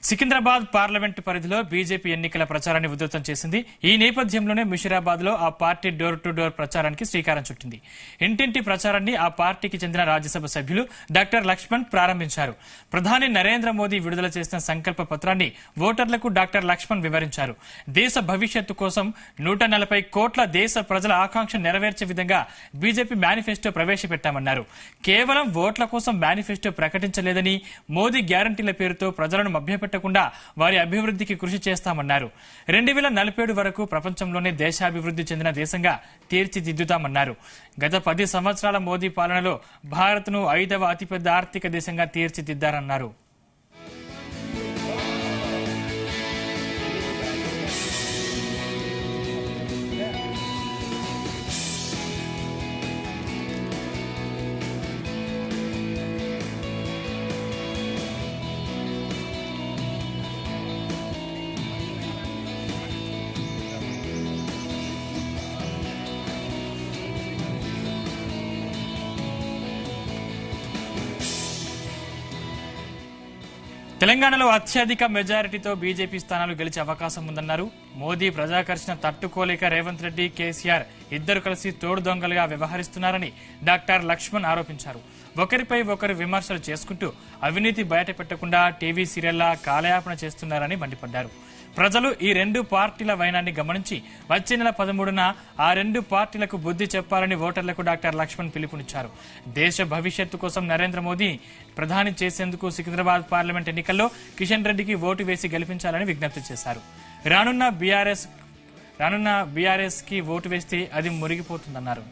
Secunderabad parliament పరిధిలో BJP ఎన్నికల ప్రచారాన్ని ఉధృతం చేసింది. ఈ నేపథ్యంలోనే ముషిరాబాద్ లో ఆ పార్టీ డోర్ టు డోర్ ప్రచారానికి శ్రీకారం చుట్టింది. ఇంటింటి ప్రచారాన్ని ఆ పార్టీకి చెందిన రాజ్యసభ సభ్యులు డాక్టర్ లక్ష్మణ్ ప్రారంభించారు. ప్రధాని నరేంద్ర మోదీ విడుదల చేసిన సంకల్ప పత్రాన్ని ఓటర్లకు డాక్టర్ లక్ష్మణ్ వివరించారు. దేశ భవిష్యత్తు కోసం 140 కోట్ల దేశ ప్రజల ఆకాంక్ష నెరవేర్చే విధంగా బీజేపీ మేనిఫెస్టో ప్రవేశపెట్టామన్నారు. కేవలం ఓట్ల కోసం మేనిఫెస్టో ప్రకటించలేదని, మోదీ గ్యారంటీల పేరుతో ప్రజలను మభ్యపెట్టకుండా వారి అభివృద్ధికి కృషి చేస్తామన్నారు. 2047 వరకు ప్రపంచంలోనే దేశాభివృద్ధి చెందిన దేశంగా తీర్చిదిద్దుతామన్నారు. గత 10 సంవత్సరాల మోదీ పాలనలో భారత్ను 5వ అతిపెద్ద ఆర్థిక దేశంగా తీర్చిదిద్దారన్నారు. తెలంగాణలో అత్యధిక మెజారిటీతో బీజేపీ స్థానాలు గెలిచే అవకాశం ఉందన్నారు. మోదీ ప్రజాకర్షణ తట్టుకోలేక రేవంత్ రెడ్డి, కేసీఆర్ ఇద్దరు కలిసి తోడు దొంగలుగా వ్యవహరిస్తున్నారని డాక్టర్ లక్ష్మణ్ ఆరోపించారు. ఒకరిపై ఒకరు విమర్శలు చేసుకుంటూ అవినీతి బయటపెట్టకుండా టీవీ సీరియల్లా కాలయాపన చేస్తున్నారని మండిపడ్డారు. ప్రజలు ఈ 2 పార్టీల వైనాన్ని గమనించి వచ్చే నెల 13న ఆ 2 పార్టీలకు బుద్ధి చెప్పాలని ఓటర్లకు డాక్టర్ లక్ష్మణ్ పిలుపునిచ్చారు. దేశ భవిష్యత్తు కోసం నరేంద్ర మోదీ ప్రధాని చేసేందుకు సికింద్రాబాద్ పార్లమెంట్ ఎన్నికల్లో కిషన్ రెడ్డికి ఓటు వేసి గెలిపించాలని విజ్ఞప్తి చేశారు. రానున్న బీఆర్ఎస్ కి ఓటు వేస్తే అది మురిగిపోతుందన్నారు.